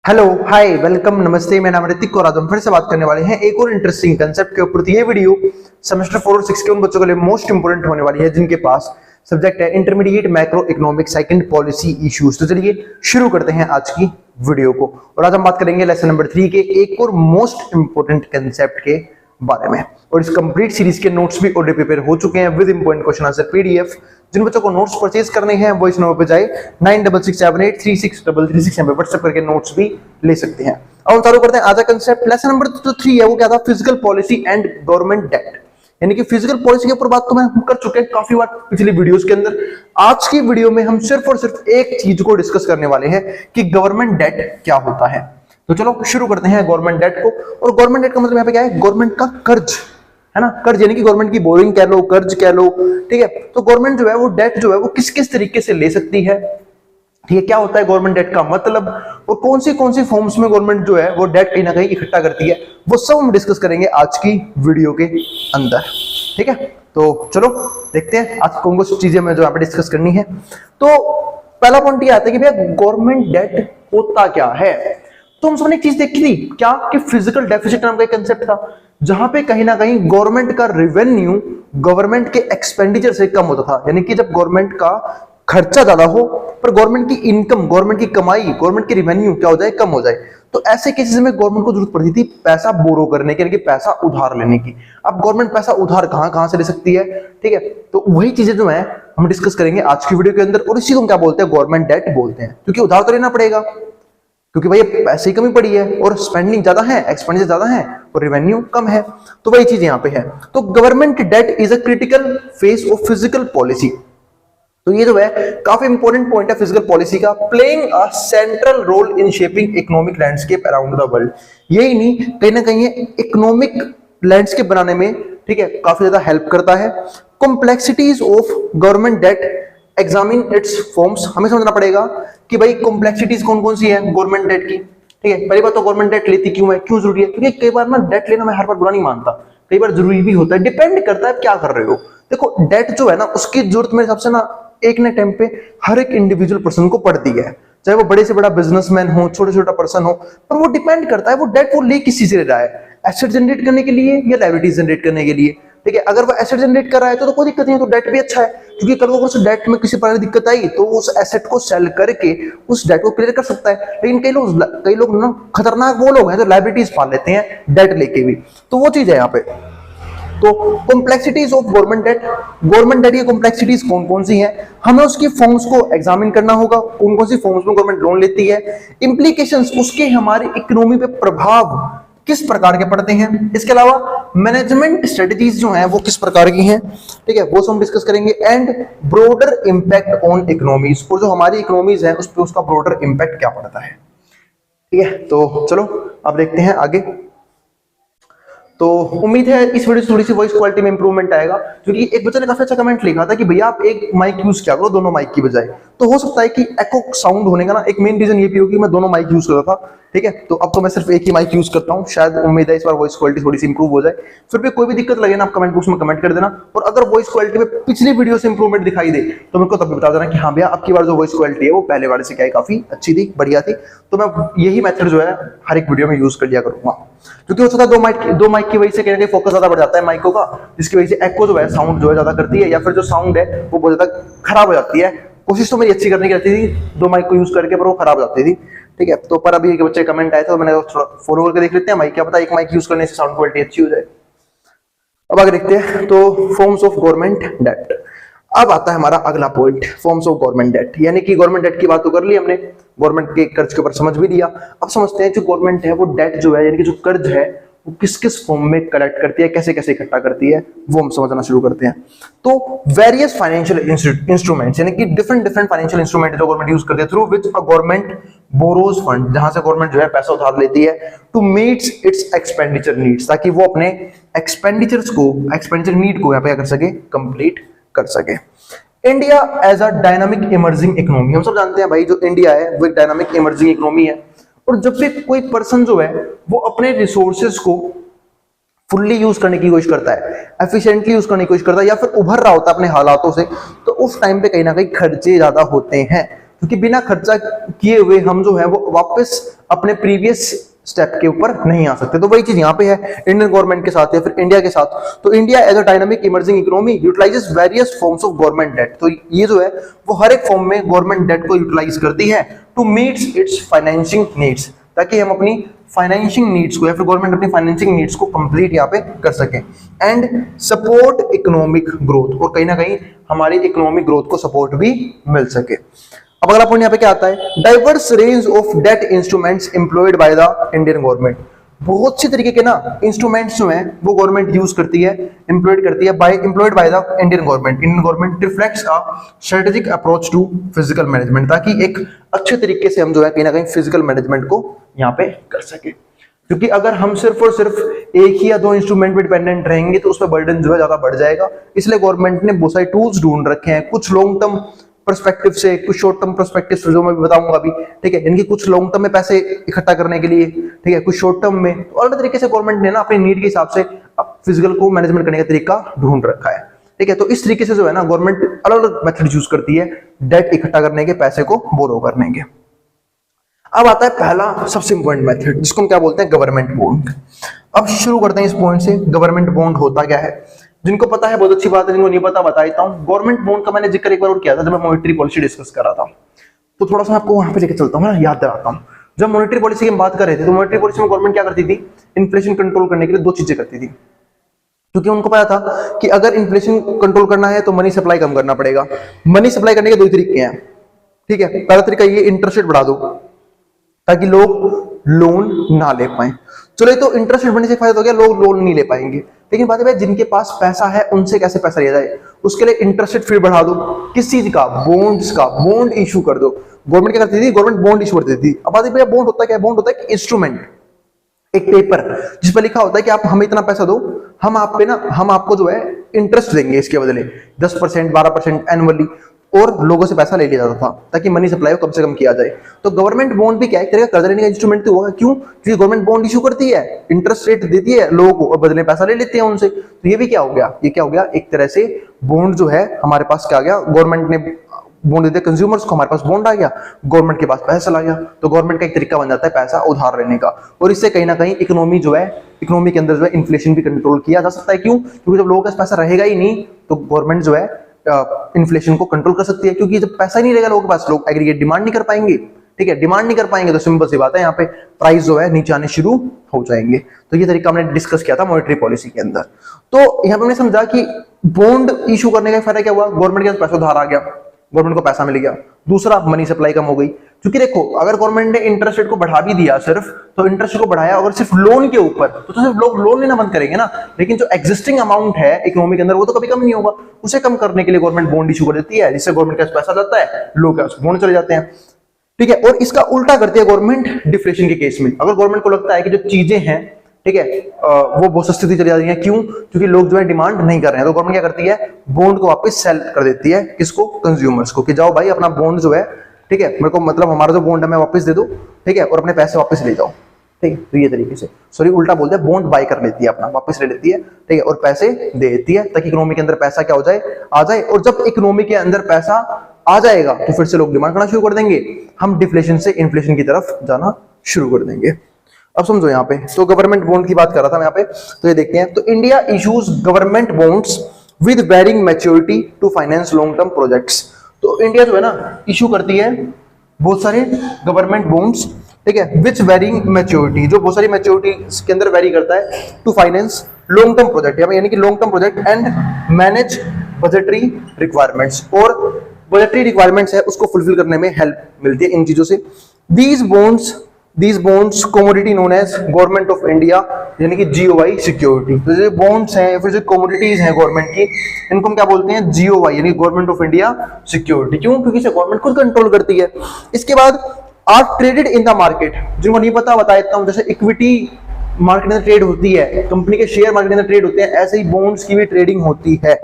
Hello hi welcome नमस्ते। मेरा नाम ऋतिक और आज हम फिर से बात करने वाले हैं एक और इंटरेस्टिंग कंसेप्ट के ऊपर। तो ये वीडियो सेमेस्टर 4 और 6 के उन बच्चों के लिए मोस्ट इंपोर्टेंट होने वाली है जिनके पास सब्जेक्ट है intermediate macro economic second policy issues. तो चलिए शुरू करते हैं आज की वीडियो को। और आज हम बात करेंगे लेसन नंबर 3 के एक और मोस्ट इंपोर्टेंट कंसेप्ट के बारे में। और इस कंप्लीट सीरीज के नोट्स भी ऑलरेडी प्रिपेयर हो चुके हैं with important question answer PDF. जिन बच्चों को नोट्स परचेज करने हैं वो इस नंबर पे जाए 9667836336 पे व्हाट्सएप करके नोट्स भी ले सकते हैं। अब हम चालू करते हैं आज का कंसेप्ट। लेसन नंबर 3 है वो क्या था, physical policy and government debt. यानी कि फिजिकल पॉलिसी के ऊपर बात तो हम कर चुके हैं काफी बार पिछली वीडियोस के अंदर। आज की वीडियो में हम सिर्फ और सिर्फ एक चीज को डिस्कस करने वाले हैं कि गवर्नमेंट डेट क्या होता है। तो चलो शुरू करते हैं गवर्नमेंट डेट को। और गवर्नमेंट डेट का मतलब यहाँ पे क्या है, गवर्नमेंट का कर्ज है ना। कर्ज यानी कि गवर्नमेंट की बोरिंग कह लो, कर्ज कह लो, ठीक है। तो गवर्नमेंट जो है वो डेट जो है वो किस किस तरीके से ले सकती है, ठीक है। क्या होता है गवर्नमेंट डेट का मतलब, और कौन सी फॉर्म्स में गवर्नमेंट जो है वो डेट कहीं ना कहीं इकट्ठा करती है, वो सब हम डिस्कस करेंगे आज की वीडियो के अंदर, ठीक है। तो चलो देखते हैं आज कौन कौन सी चीजें हमें जो यहाँ पे डिस्कस करनी है। तो पहला पॉइंट ये आता है कि भैया गवर्नमेंट डेट होता क्या है। तो हम सबने एक चीज देखी थी क्या कि फिजिकल डेफिसिट नाम का एक कंसेप्ट था, जहां पे कहीं ना कहीं गवर्नमेंट का रेवेन्यू गवर्नमेंट के एक्सपेंडिचर से कम होता था। यानी कि जब गवर्नमेंट का खर्चा ज्यादा हो पर गवर्नमेंट की इनकम, गवर्नमेंट की कमाई, गवर्नमेंट की रेवेन्यू क्या हो जाए, कम हो जाए। तो ऐसे केसेस में गवर्नमेंट को जरूरत पड़ती थी पैसा बोरो करने की, यानी कि पैसा उधार लेने की। अब गवर्नमेंट पैसा उधार कहां से ले सकती है, ठीक है। तो वही चीजें जो है हम डिस्कस करेंगे आज की वीडियो के अंदर। और इसी को हम क्या बोलते हैं, गवर्नमेंट डेट बोलते हैं, क्योंकि उधार तो लेना पड़ेगा, क्योंकि भाई पैसे की कमी पड़ी है और स्पेंडिंग ज्यादा है, एक्सपेंडिचर ज्यादा है और रेवेन्यू कम है। तो वही चीज यहां पे है। तो government debt is a critical phase of physical policy. तो ये जो है काफी इंपॉर्टेंट पॉइंट है फिजिकल पॉलिसी का, playing a central role in shaping economic landscape around the world. यही नहीं, कहीं ना कहीं इकोनॉमिक लैंडस्केप बनाने में, ठीक है, काफी ज्यादा हेल्प करता है। Complexities of government debt examine its forms. हमें समझना पड़ेगा कि भाई कॉम्प्लेक्सिटीज कौन कौन सी है गवर्नमेंट डेट की, ठीक है। पहली बात तो गवर्नमेंट डेट लेती क्यों है, क्यों जरूरी है, क्योंकि कई बार ना डेट लेना मैं हर बार बुरा नहीं मानता, कई बार जरूरी भी होता है, डिपेंड करता है क्या कर रहे हो। देखो डेट जो है ना उसकी जरूरत मेरे हिसाब से ना एक ना टाइम पे हर एक इंडिविजुअल पर्सन को पड़ती है, चाहे वो बड़े से बड़ा बिजनेसमैन हो, छोटे से छोटा पर्सन हो, पर वो डिपेंड करता है वो डेट वो ले किस चीज से ले रहा है, एसेट जनरेट करने के लिए या लायबिलिटीज जनरेट करने के लिए, ठीक है। अगर वो एसेट जनरेट कर रहा है तो कोई दिक्कत नहीं है, तो डेट भी अच्छा है, क्योंकि कल को उस डेट में किसी प्रकार की दिक्कत आई तो उस एसेट को सेल करके उस डेट को क्लियर कर सकता है। लेकिन कई लोग ना खतरनाक वो लोग हैं जो लायबिलिटीज पाल लेते हैं डेट लेके भी, तो वो चीज है यहाँ पे। तो कॉम्प्लेक्सिटीज ऑफ गवर्नमेंट डेट की कॉम्प्लेक्सिटीज कौन कौन सी हैं, हमें उसकी फॉर्म्स को एग्जामिन करना होगा, कौन कौन सी फॉर्म्स में गवर्नमेंट लोन लेती है, इंप्लीकेशंस उसके हमारी इकोनॉमी पे प्रभाव किस प्रकार के पड़ते हैं, इसके अलावा मैनेजमेंट स्ट्रेटजीज जो हैं वो किस प्रकार की हैं, ठीक है, वो सब हम डिस्कस करेंगे। And broader impact on economies, और जो हमारी इकोनॉमीज है उस पर उसका ब्रॉडर इंपैक्ट क्या पड़ता है, ठीक है। तो चलो अब देखते हैं आगे। तो उम्मीद है इस वीडियो से थोड़ी सी वॉइस क्वालिटी में इंप्रूवमेंट आएगा, क्योंकि एक बच्चे ने काफी अच्छा कमेंट लिखा था कि भैया आप एक माइक यूज किया करो दोनों माइक की बजाय। तो हो सकता है कि एको साउंड होने का ना एक मेन रीजन ये भी होगी मैं दोनों माइक यूज कर रहा था, ठीक है। तो अब तो मैं सिर्फ एक ही माइक यूज करता हूँ, शायद उम्मीद है इस बार वॉइस क्वालिटी थोड़ी सी इंप्रूव हो जाए। फिर भी कोई भी दिक्कत लगे ना आप कमेंट बॉक्स में कमेंट कर देना, और अगर वॉइस क्वालिटी में पिछली वीडियो से इंप्रूवमेंट दिखाई दे तो मेरे को तब भी बता देना कि हाँ भैया अब की बार जो वॉइस क्वालिटी है वो पहले वाले से क्या है काफी अच्छी थी, बढ़िया थी। तो मैं यही मेथड जो है हर एक वीडियो में यूज कर लिया करूंगा, क्योंकि हो सकता है दो माइक की वजह से कहीं ना कहीं फोकस ज्यादा बढ़ जाता है माइकों का, जिसकी वजह से एको जो है साउंड जो है ज्यादा करती है, या फिर जो साउंड है वो बहुत ज्यादा खराब हो जाती है। कोशिश तो मेरी अच्छी करने की रहती थी दो माइक को यूज करके, पर वो खराब हो जाती थी, ठीक है। तो पर अभी एक बच्चे कमेंट आए थे तो मैंने थोड़ा फॉलो करके देख लेते हैं माइक, क्या पता एक माइक यूज करने से साउंड क्वालिटी अच्छी हो जाए। अब आगे देखते हैं। तो फॉर्म्स ऑफ गवर्नमेंट डेट, अब आता है हमारा अगला point, forms of government debt. यानी कि गवर्नमेंट डेट की बात तो कर ली हमने, गवर्नमेंट के कर्ज के ऊपर समझ भी लिया। अब समझते हैं जो गवर्नमेंट है वो डेट जो है यानी कि जो कर्ज है वो किस किस फॉर्म में कलेक्ट करती है, कैसे कैसे इकट्ठा करती है, वो हम समझना शुरू करते हैं। तो वेरियस फाइनेंशियल इंस्ट्रूमेंट्स यानी कि डिफरेंट फाइनेंशियल इंस्ट्रूमेंट जो गवर्नमेंट यूज करती है, through which a government borrows fund, जहां से गवर्नमेंट जो है पैसा उधार लेती है, to meets its expenditure needs, ताकि वो अपने एक्सपेंडिचर नीड को यहाँ पे क्या कर सके, कंप्लीट कर सके। India as a dynamic emerging economy, हम सब जानते हैं भाई जो इंडिया है वो एक डायनामिक इमर्जिंग इकोनॉमी है, और जब भी कोई पर्सन जो है वो अपने रिसोर्सेज को फुल्ली यूज करने की कोशिश करता है, एफिशिएंटली यूज करने की कोशिश करता है, या फिर उभर रहा होता है अपने हालातों से, तो उस टाइम पे कहीं ना कहीं खर्चे ज्यादा होते हैं, क्योंकि बिना खर्चा किए हुए हम जो है वो वापस अपने प्रीवियस स्टेप के ऊपर नहीं आ सकते। तो वही चीज यहाँ पे है इंडियन गवर्नमेंट के साथ या फिर इंडिया के साथ। तो India as a dynamic emerging economy utilises various forms of government debt. तो ये जो है वो हर एक फॉर्म में गवर्नमेंट डेट को यूटिलाइज करती है to meets its financing needs, ताकि हम अपनी फाइनेंशिंग नीड्स को या फिर गवर्नमेंट अपनी फाइनेंशिंग नीड्स को कंप्लीट यहाँ पे कर सके एंड सपोर्ट इकोनॉमिक ग्रोथ, और कहीं ना कहीं हमारी इकोनॉमिक ग्रोथ को सपोर्ट भी मिल सके। अब अगला पॉइंट यहाँ पे क्या आता है, diverse range of debt instruments employed by the Indian government. बहुत सी तरीके के ना इंस्ट्रूमेंट्स जो हैं वो गवर्नमेंट यूज करती है, एम्प्लॉयड करती है by employed by the Indian government. Indian government reflects a strategic approach to physical management, ताकि एक अच्छे तरीके से हम जो है कहीं ना कहीं फिजिकल मैनेजमेंट को यहाँ पे कर सके। क्योंकि अगर हम सिर्फ और सिर्फ एक ही या दो इंस्ट्रूमेंट पे डिपेंडेंट रहेंगे तो उसमें बर्डन जो है ज्यादा बढ़ जाएगा। इसलिए गवर्नमेंट ने बहुत सारे टूल्स ढूंढ रखे हैं, कुछ लॉन्ग टर्म पर्सपेक्टिव से, कुछ शॉर्ट टर्म पर्सपेक्टिव से, जो मैं भी बताऊंगा अभी, ठीक है। इनकी कुछ लॉन्ग टर्म में पैसे इकट्ठा करने के लिए, ठीक है, कुछ शॉर्ट टर्म में। तो अलग तरीके से गवर्नमेंट ने ना अपनी नीड के हिसाब से फिजिकल को मैनेजमेंट करने का तरीका ढूंढ रखा है, ठीक है। तो इस तरीके से जो है ना गवर्नमेंट अलग अलग मेथड यूज करती है डेट इकट्ठा करने के, पैसे को बोरो करने के। अब आता है पहला सबसे इंपॉर्टेंट मेथड, जिसको हम क्या बोलते हैं, गवर्नमेंट बॉन्ड। अब शुरू करते हैं इस पॉइंट से, गवर्नमेंट बॉन्ड होता क्या है। जिनको पता है बहुत अच्छी बात है, जिनको नहीं पता बता देता हूं। गवर्नमेंट बॉन्ड का मैंने जिक्र एक बार और किया था जब मैं मॉनेटरी पॉलिसी डिस्कस कर रहा था, तो थोड़ा सा आपको वहां पे लेके चलता हूं, ना याद दिलाता हूं। जब मॉनेटरी पॉलिसी की हम बात कर रहे थे, तो मॉनेटरी पॉलिसी में गवर्नमेंट क्या करती थी, इन्फ्लेशन कंट्रोल करने के लिए दो चीजें करती थी। क्योंकि उनको पता था कि अगर इन्फ्लेशन कंट्रोल करना है तो मनी सप्लाई कम करना पड़ेगा। मनी सप्लाई करने के दो तरीके हैं, ठीक है। पहला तरीका ये, इंटरेस्ट रेट बढ़ा दो ताकि लोग लोन ना ले पाए। चलो, तो इंटरेस्ट रेट बढ़ने से फायदा हो गया, लोग लोन नहीं ले पाएंगे। लेकिन बात है जिनके पास पैसा है उनसे कैसे पैसा लिया जाए, उसके लिए इंटरेस्ट रेट फिर बढ़ा दो। किस चीज का, बॉन्ड्स का, बॉन्ड इशू कर दो। गवर्नमेंट क्या करती थी, गवर्नमेंट बॉन्ड इशू करती थी। अब बात है बॉन्ड होता क्या है, बॉन्ड होता है कि इंस्ट्रूमेंट, एक पेपर जिस पर लिखा होता है कि आप हमें इतना पैसा दो, हम आप पे ना, हम आपको जो है इंटरेस्ट देंगे इसके बदले 10%, 12% एनुअली, और लोगों से पैसा ले लिया जाता था ताकि मनी सप्लाई को कम से कम किया जाए। तो गवर्नमेंट बॉन्ड भी क्या है, एक तरह का कर्ज लेने का इंस्ट्रूमेंट तो होगा। क्यों? क्योंकि गवर्नमेंट बॉन्ड इशू करती है, इंटरेस्ट रेट देती है लोगों को और बदले में पैसा ले लेते हैं उनसे। तो ये भी क्या हो गया, ये क्या हो गया, एक तरह से बॉन्ड जो है हमारे पास क्या आ गया, गवर्नमेंट ने बॉन्ड देते कंज्यूमर्स को, हमारे पास बॉन्ड आ गया, गवर्नमेंट के पास पैसा चला गया। तो गवर्नमेंट का एक तरीका बन जाता है पैसा उधार लेने का, और इससे कहीं ना कहीं इकोनॉमी जो है, इकोनॉमी के अंदर जो है इन्फ्लेशन भी कंट्रोल किया जा सकता है। क्यों? क्योंकि जब लोगों के पास पैसा रहेगा ही नहीं तो गवर्नमेंट जो है इन्फ्लेशन को कंट्रोल कर सकती है। क्योंकि जब पैसा ही नहीं रहेगा लोगों के पास, लोग एग्रीगेट डिमांड नहीं कर पाएंगे, ठीक है। डिमांड नहीं कर पाएंगे तो सिंपल सी बात है, यहाँ पे प्राइस जो है नीचे आने शुरू हो जाएंगे। तो ये तरीका हमने डिस्कस किया था मॉनेटरी पॉलिसी के अंदर। तो यहाँ पे हमने समझा कि बॉन्ड इशू करने का फायदा क्या हुआ, गवर्नमेंट के पास पैसा उधार आ गया, गवर्नमेंट को पैसा मिल गया। दूसरा, मनी सप्लाई कम हो गई। क्योंकि देखो, अगर गवर्नमेंट ने इंटरेस्ट रेट को बढ़ा भी दिया सिर्फ, तो इंटरेस्ट को बढ़ाया अगर सिर्फ लोन के ऊपर, तो सिर्फ लोग लोन लेना बंद करेंगे ना। लेकिन जो एग्जिस्टिंग अमाउंट है इकोनॉमी के अंदर वो तो कभी कम नहीं होगा। उसे कम करने के लिए गवर्नमेंट बॉन्ड इशू कर देती है, जिससे गवर्नमेंट के पास पैसा जाता है, लोग के पास बॉन्ड चले जाते हैं, ठीक है। और इसका उल्टा करती है गवर्नमेंट डिफ्लेशन के केस में। अगर गवर्नमेंट को लगता है कि जो चीजें हैं, ठीक है, वो बहुत सस्ती चली जा रही है, क्यों? क्योंकि लोग जो है डिमांड नहीं कर रहे हैं, तो गवर्नमेंट क्या करती है, बॉन्ड को वापस सेल कर देती है, किसको, कंज्यूमर्स को, कि जाओ भाई अपना बॉन्ड जो है, ठीक है, मेरे को मतलब हमारा जो बॉन्ड है मैं वापस दे दो, ठीक है, और अपने पैसे वापस ले जाओ, ठीक है। तो ये तरीके से, सॉरी उल्टा बोलते हैं, बॉन्ड बाय कर लेती है, अपना वापस ले लेती है, ठीक है, और पैसे दे देती है ताकि इकोनॉमी के अंदर पैसा क्या हो जाए, आ जाए। और जब इकोनॉमी के अंदर पैसा आ जाएगा तो फिर से लोग डिमांड करना शुरू कर देंगे, हम डिफ्लेशन से इन्फ्लेशन की तरफ जाना शुरू कर देंगे। अब समझो यहाँ पे, तो गवर्नमेंट बॉन्ड की बात कर रहा था मैं यहाँ पे, तो ये देखते हैं। तो India issues government bonds with varying maturity to finance long term projects. तो इंडिया जो है ना इशू करती है बहुत सारे गवर्नमेंट बॉन्ड्स, ठीक है, विच वेरिंग मैच्योरिटी, जो बहुत सारी मैच्योरिटी के अंदर वेरी करता है, to finance long term project, यानी कि long term project and manage budgetary requirements, और बजटरी रिक्वायरमेंट्स है उसको फुलफिल करने में हेल्प मिलती है इन चीजों से। These bonds commodity known as government of India, यानी कि GOI सिक्योरिटी। तो जो बॉन्ड्स हैं फिर जो कमोडिटीज हैं गवर्नमेंट की, इनको हम क्या बोलते हैं, GOI, यानी गवर्नमेंट ऑफ इंडिया सिक्योरिटी। क्यों? क्योंकि इसे गवर्नमेंट खुद कंट्रोल करती है। इसके बाद are traded in the market, जिनको नहीं पता बता देता हूं, जैसे इक्विटी मार्केट में ट्रेड होती है, कंपनी के शेयर मार्केट में ट्रेड होते हैं, ऐसे ही बॉन्ड्स की भी ट्रेडिंग होती है।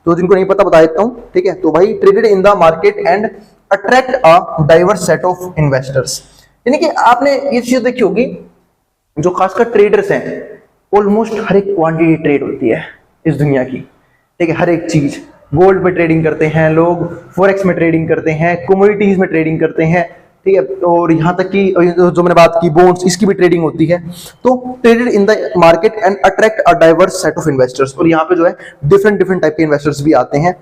तो जिनको नहीं पता बता देता हूं, ठीक है। तो भाई traded in the market and attract a diverse set of investors, यानी कि आपने ये चीज देखी होगी, जो खासकर ट्रेडर्स हैं, ऑलमोस्ट हर एक क्वांटिटी ट्रेड होती है इस दुनिया की, ठीक है, हर एक चीज, गोल्ड पे ट्रेडिंग करते हैं लोग, फॉरेक्स में ट्रेडिंग करते हैं, कमोडिटीज में ट्रेडिंग करते हैं, ठीक है, और यहाँ तक कि जो मैंने बात की बॉन्ड्स, इसकी भी ट्रेडिंग होती है। तो traded in the market and attract a diverse set of investors, और यहाँ पे जो है डिफरेंट डिफरेंट टाइप के इन्वेस्टर्स भी आते हैं।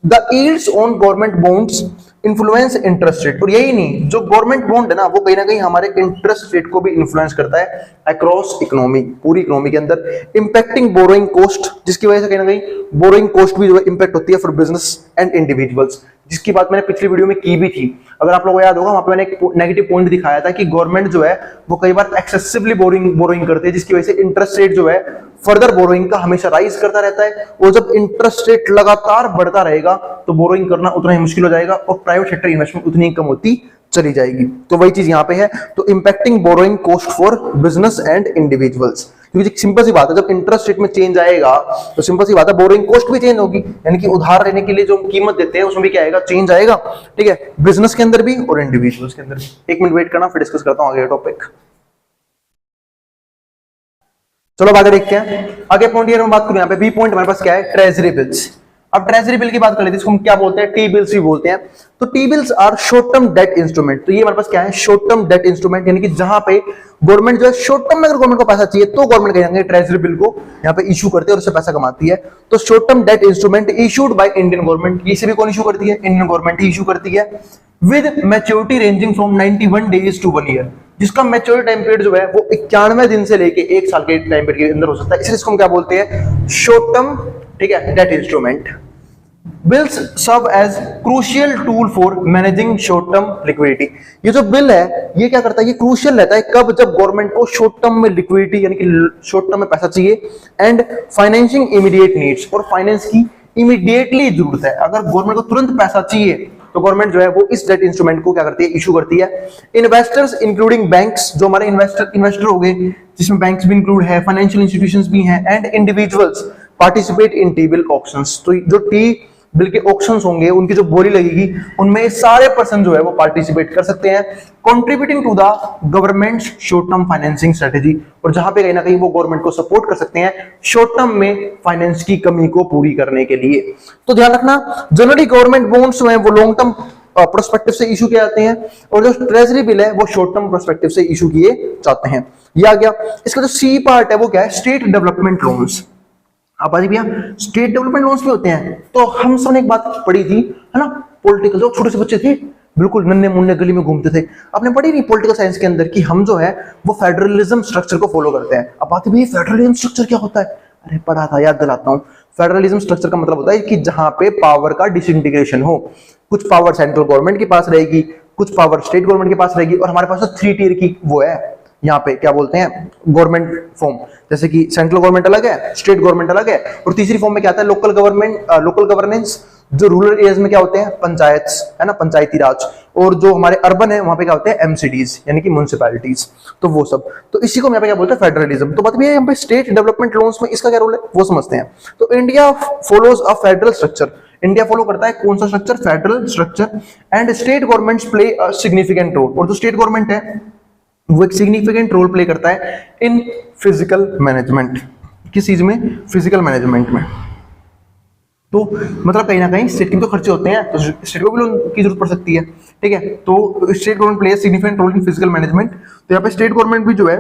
The yields on government bonds influence interest rate, और यही नहीं, जो गवर्नमेंट बॉन्ड है ना वो कहीं ना कहीं हमारे इंटरेस्ट रेट को भी इन्फ्लुएंस करता है अक्रॉस इकोनॉमी, पूरी इकोनॉमी के अंदर, इंपैक्टिंग बोरोइंग कॉस्ट, जिसकी वजह से कहीं ना कहीं बोरोइंग कॉस्ट भी जो है इंपैक्ट होती है फॉर बिजनेस एंड इंडिविजुअल्स, जिसकी बात मैंने पिछली वीडियो में की भी थी। अगर आप लोगों को याद होगा, वहां पे मैंने एक नेगेटिव पॉइंट दिखाया था कि गवर्नमेंट जो है वो कई बार एक्सेसिवली बोरोइंग करती है, जिसकी वजह से इंटरेस्ट रेट जो है फर्दर बोरोइंग का हमेशा राइज करता रहता है, और जब इंटरेस्ट रेट लगातार बढ़ता रहेगा तो बोरोइंग करना उतना ही मुश्किल हो जाएगा और प्राइवेट सेक्टर इन्वेस्टमेंट उतनी ही कम होती चली जाएगी। तो वही चीज यहां पे है। तो impacting borrowing cost for business and individuals, क्योंकि सिंपल सी बात है, जब इंटरेस्ट रेट में चेंज आएगा तो सिंपल सी बात है बोरोइंग कॉस्ट भी चेंज होगी, यानी कि उधार लेने के लिए जो कीमत देते हैं उसमें भी क्या आएगा, चेंज आएगा, ठीक है, बिजनेस के अंदर भी और इंडिविजुअल्स के अंदर भी। एक मिनट वेट करना, फिर डिस्कस करता हूं आगे टॉपिक। चलो आगे देखते हैं। आगे पॉइंट ये बात करूं, यहाँ पे बी पॉइंट हमारे पास क्या है, ट्रेजरी बिल्स। अब ट्रेजरी बिल की बात कर लेते हैं, इसको हम क्या बोलते हैं, टी बिल्स भी बोलते हैं। तो T bills are short term debt instrument, तो ये हमारे पास क्या है, शॉर्ट टर्म डेट इंस्ट्रूमेंट, यानी कि जहां पे गवर्नमेंट जो है शॉर्ट टर्म में अगर गवर्नमेंट को पैसा चाहिए तो गवर्नमेंट कहेंगे ट्रेजरी बिल को यहाँ पे इशू करते हैं और उससे पैसा कमाती है। तो short term debt instrument issued by Indian government, इसे भी कौन इशू करती है, इंडियन गवर्नमेंट ही इशू करती है, with maturity ranging from 91 days to 1 year, जिसका मैच्योरिटी टाइम पीरियड जो है वो 91 दिन से लेके 1 साल के टाइम पीरियड के अंदर हो सकता है, इसलिए इसको हम क्या बोलते हैं, शॉर्ट टर्म, ठीक है, debt instrument. Bills serve as crucial tool for managing short term liquidity, ये जो बिल है ये क्या करता है, ये क्रूशियल रहता है कब, जब गवर्नमेंट को शॉर्ट टर्म में लिक्विडिटी यानी कि शॉर्ट टर्म में पैसा चाहिए, एंड फाइनेंसिंग इमीडिएट नीड्स, और फाइनेंस की इमीडिएटली जरूरत है, अगर गवर्नमेंट को तुरंत पैसा चाहिए तो गवर्नमेंट जो है वो इस डेट इंस्ट्रूमेंट को क्या करती है, इशू करती है। इन्वेस्टर्स इंक्लूडिंग बैंक्स, जो हमारे इन्वेस्टर हो गए जिसमें बैंक्स भी इंक्लूड है, फाइनेंशियल इंस्टीट्यूशंस भी हैं, and individuals participate in T bill auctions, तो जो टी बिल के ऑक्शंस होंगे उनकी जो बोली लगेगी उनमें सारे पर्सन जो है वो पार्टिसिपेट कर सकते हैं, contributing to the government short term financing strategy, और जहां पे कहीं ना कहीं वो गवर्नमेंट को सपोर्ट कर सकते हैं शॉर्ट टर्म में फाइनेंस की कमी को पूरी करने के लिए। तो ध्यान रखना, जनरली गवर्नमेंट बॉन्ड्स जो है वो लॉन्ग टर्म पर्सपेक्टिव से इशू किए जाते हैं, और जो ट्रेजरी बिल है वो शॉर्ट टर्म पर्सपेक्टिव से इशू किए जाते हैं। ये आ गया। इसका जो सी पार्ट है वो क्या है, स्टेट डेवलपमेंट लोन्स। अब आज भैया स्टेट डेवलपमेंट लोन्स भी होते हैं, तो हम सबने एक बात पढ़ी थी, है ना, पॉलिटिकल, जो छोटे से बच्चे थे बिल्कुल नन्हे मुन्ने गली में घूमते थे, आपने पढ़ी नहीं पॉलिटिकल साइंस के अंदर कि हम जो है वो फेडरलिज्म स्ट्रक्चर को फॉलो करते हैं। अब बात है भैया फेडरलिज्म स्ट्रक्चर क्या होता है, अरे पढ़ा था, याद दिलाता हूँ। फेडरलिज्म स्ट्रक्चर का मतलब होता है कि जहां पे पावर का डिसइंटीग्रेशन हो, कुछ पावर सेंट्रल गवर्नमेंट के पास रहेगी, कुछ पावर स्टेट गवर्नमेंट के पास रहेगी, और हमारे पास तो 3 टियर की वो है, यहाँ पे क्या बोलते हैं, गवर्नमेंट फॉर्म, जैसे कि सेंट्रल गवर्नमेंट अलग है, स्टेट गवर्नमेंट अलग है, और तीसरी फॉर्म में क्या आता है, लोकल गवर्नमेंट, लोकल गवर्नेंस, जो रूरल एरियाज में क्या होते हैं, पंचायत, है ना, पंचायती राज, और जो हमारे अर्बन है वहां पे क्या होते हैं, एमसीडीज यानी कि म्युनिसिपैलिटीज, तो वो सब। तो इसी को हम यहाँ पे क्या बोलते हैं, फेडरलिज्म। तो बात भी है यहाँ पे स्टेट डेवलपमेंट लोन्स में इसका क्या रोल है वो समझते हैं। तो India follows a federal structure, India follow करता है कौन सा structure, federal structure, and state governments play a significant role, और जो स्टेट गवर्नमेंट है वो एक सिग्निफिकेंट रोल प्ले करता है इन फिजिकल मैनेजमेंट, किस चीज में, फिजिकल मैनेजमेंट में। तो मतलब कहीं ना कहीं स्टेट के तो खर्चे होते हैं, तो स्टेट को भी लोन की जरूरत पड़ सकती है, ठीक है। तो state government play significant role in physical management. तो यहाँ पे स्टेट गवर्नमेंट भी जो है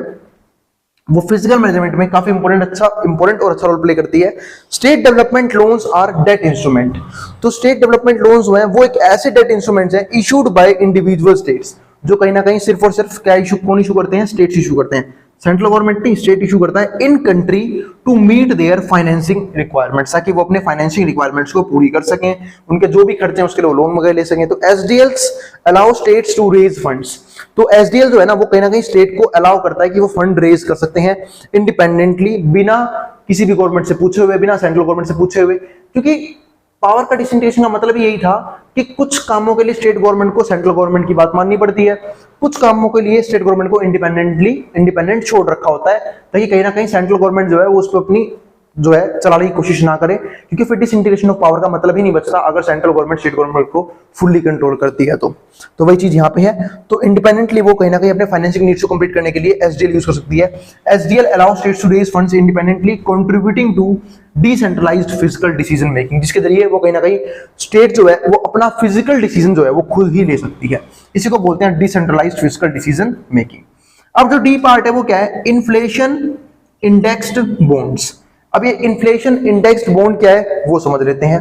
वो फिजिकल मैनेजमेंट में काफी इंपॉर्टेंट और अच्छा रोल प्ले करती है। State development loans are debt instrument, तो स्टेट डेवलपमेंट लोन्स जो है वो एक ऐसे डेट इंस्ट्रूमेंट्स हैं इशूड बाय इंडिविजुअल स्टेट्स, जो कहीं ना कहीं सिर्फ और सिर्फ क्या इशू, कौन इशू करते हैं, स्टेट्स इशू करते हैं, सेंट्रल गवर्नमेंट नहीं, स्टेट इशू करता है, in country to meet their financing requirements, ताकि वो अपने फाइनेंसिंग रिक्वायरमेंट्स को पूरी कर सकें, उनके जो भी खर्चे हैं उसके लिए लोन वगैरह ले सकें। तो SDLs allow states to raise funds, तो एसडीएल जो है ना वो कहीं ना कहीं स्टेट को अलाउ करता है कि वो फंड रेज कर सकते हैं इंडिपेंडेंटली, बिना किसी भी गवर्नमेंट से पूछे हुए, बिना सेंट्रल गवर्नमेंट से पूछे हुए, क्योंकि पावर का डिसेंट्रलाइजेशन का मतलब यही था कि कुछ कामों के लिए स्टेट गवर्नमेंट को सेंट्रल गवर्नमेंट की बात माननी पड़ती है, कुछ कामों के लिए स्टेट गवर्नमेंट को इंडिपेंडेंट छोड़ रखा होता है, ताकि कहीं ना कहीं सेंट्रल गवर्नमेंट जो है वो उस पर अपनी जो है चलाने की कोशिश ना करे, क्योंकि फिर डिसइंटीग्रेशन ऑफ पावर का मतलब ही नहीं बचता अगर सेंट्रल गवर्नमेंट स्टेट गवर्नमेंट को फुल्ली कंट्रोल करती है। तो वही चीज यहाँ पे है। तो इंडिपेंडेंटली वो कहीं ना कहीं अपने फाइनेंसिंग नीड्स को कंप्लीट करने के लिए एसडीएल यूज कर सकती है। SDL allow states to raise funds independently contributing to decentralised physical decision making, जिसके जरिए वो कहीं ना कहीं स्टेट जो है वो अपना फिजिकल डिसीजन जो है वो खुद ही ले सकती है। इसी को बोलते हैं डिसेंट्रलाइज्ड फिजिकल डिसीजन मेकिंग। अब जो डी पार्ट है वो क्या है, इन्फ्लेशन इंडेक्स्ड बॉन्ड्स। अब ये इन्फ्लेशन इंडेक्स्ड बॉन्ड क्या है वो समझ लेते हैं।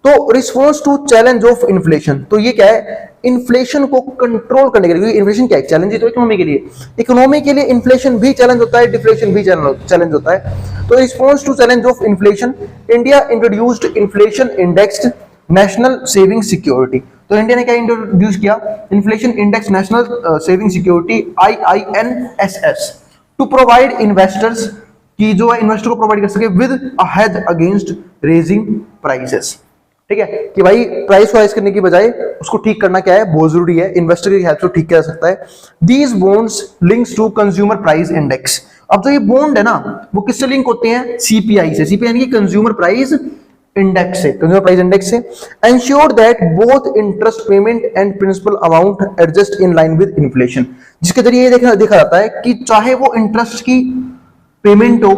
तो response to challenge of inflation, तो ये क्या है, इन्फ्लेशन को कंट्रोल करने के लिए, क्योंकि इन्फ्लेशन क्या है, चैलेंज ही तो इकोनॉमी के लिए, इकोनॉमी के लिए इन्फ्लेशन भी चैलेंज होता है, डिफ्लेशन भी चैलेंज होता है। तो response to challenge of inflation, India introduced inflation indexed national saving security. तो इंडिया ने क्या इंट्रोड्यूस किया, inflation index national saving security IINSS, to provide investors की जो है इन्वेस्टर को प्रोवाइड कर सके with a hedge against raising prices. ठीक है, कि भाई प्राइस राइज करने की बजाय उसको ठीक करना क्या है, बहुत जरूरी है, इन्वेस्टर की हेल्प से ठीक किया जा सकता है। These bonds links to consumer price index. अब जो ये बॉन्ड है ना वो किससे लिंक होते हैं, CPI से, CPI यानी कि कंज्यूमर प्राइस इंडेक्स से, कंज्यूमर प्राइस इंडेक्स से। Ensure that both interest payment and principal amount adjust in line with inflation, जिसके जरिए ये देखा जाता है कि चाहे वो इंटरेस्ट की पेमेंट हो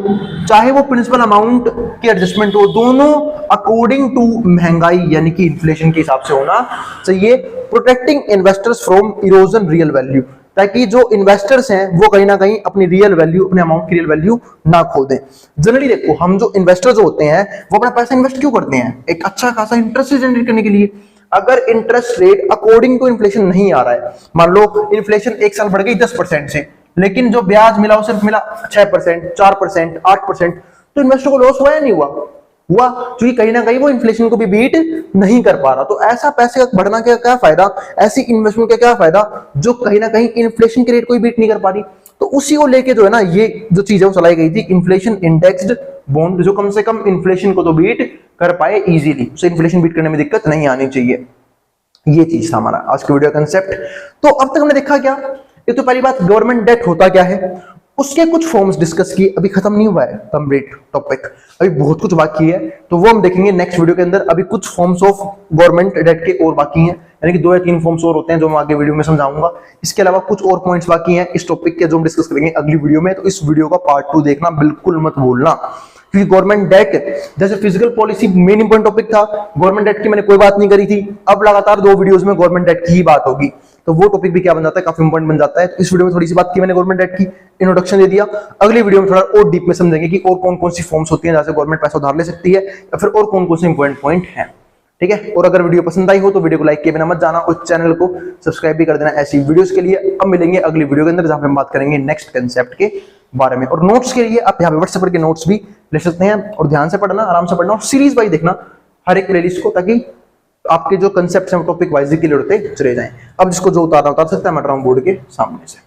चाहे वो प्रिंसिपल अमाउंट की एडजस्टमेंट हो, दोनों अकॉर्डिंग टू महंगाई यानी कि इन्फ्लेशन के हिसाब से होना चाहिए। Protecting investors from erosion real value, ताकि जो इन्वेस्टर्स हैं वो कहीं ना कहीं अपनी रियल वैल्यू, अपने अमाउंट की रियल वैल्यू ना खो दें। जनरली देखो, हम जो इन्वेस्टर्स होते हैं वो अपना पैसा इन्वेस्ट क्यों करते हैं, एक अच्छा खासा इंटरेस्ट जनरेट करने के लिए। अगर interest rate according to inflation नहीं आ रहा है, मान लो इन्फ्लेशन एक साल बढ़ गई 10% से, लेकिन जो ब्याज मिला वो सिर्फ मिला 6%, 4%, 8%, तो इन्वेस्टर को लॉस हुआ या नहीं हुआ, हुआ, क्योंकि कहीं ना कहीं वो इन्फ्लेशन को भी बीट नहीं कर पा रहा। तो ऐसा पैसे का बढ़ना का क्या फायदा, ऐसी इन्वेस्टमेंट का क्या फायदा जो कहीं ना कहीं इन्फ्लेशन के रेट को भी बीट नहीं कर पा रही। तो उसी को लेके जो है ना ये जो चीज है वो चलाई गई थी, इन्फ्लेशन इंडेक्स्ड बॉन्ड, जो कम से कम इन्फ्लेशन को तो बीट कर पाए इजीली, उसे इन्फ्लेशन बीट करने में दिक्कत नहीं आनी चाहिए। ये चीज था हमारा आज के वीडियो कंसेप्ट। तो अब तक हमने देखा क्या, एक तो पहली बात गवर्नमेंट डेट होता क्या है, उसके कुछ फॉर्म्स डिस्कस किए, अभी खत्म नहीं हुआ है कंप्लीट टॉपिक, अभी बहुत कुछ बाकी है, तो वो हम देखेंगे नेक्स्ट वीडियो के अंदर। अभी कुछ फॉर्म्स ऑफ गवर्नमेंट डेट के और बाकी हैं, यानी कि 2 या 3 फॉर्म्स और होते हैं जो मैं आगे वीडियो में समझाऊंगा। इसके अलावा कुछ और पॉइंट्स बाकी हैं इस टॉपिक के जो हम डिस्कस करेंगे अगली वीडियो में, तो इस वीडियो का पार्ट 2 देखना बिल्कुल मत भूलना, क्योंकि गवर्नमेंट डेट जैसे physical policy main important topic था, गवर्नमेंट डेट की मैंने कोई बात नहीं करी थी, अब लगातार 2 वीडियोस में गवर्नमेंट डेट की ही बात होगी, तो वो टॉपिक भी क्या बन जाता है, काफी इंपॉर्टेंट बन जाता है। तो इस वीडियो में थोड़ी सी बात की मैंने गवर्नमेंट डेट की, इंट्रोडक्शन दे दिया, अगली वीडियो में थोड़ा और डीप में समझेंगे कि और कौन कौन सी फॉर्म्स होती हैं जहां से गवर्नमेंट पैसा उधार ले सकती है, या फिर और कौन कौन से इंपॉर्टेंट पॉइंट हैं। ठीक है, और अगर वीडियो पसंद आई हो तो वीडियो को लाइक किए बिना मत जाना, और चैनल को सब्सक्राइब भी कर देना ऐसी वीडियोस के लिए। अब मिलेंगे अगली वीडियो के अंदर जहां पे हम बात करेंगे नेक्स्ट कंसेप्ट के बारे में। और नोट्स के लिए आप यहाँ पे व्हाट्सएप पर के नोट्स भी ले सकते हैं, और ध्यान से पढ़ना, आराम से पढ़ना, और सीरीज वाइज देखना हर एक प्लेलिस्ट को, ताकि आपके जो कंसेप्ट हैं टॉपिक वाइज क्लियर होते चले जाएं। अब जिसको जो उतारना उतार सकता है, मैं बोर्ड के सामने से।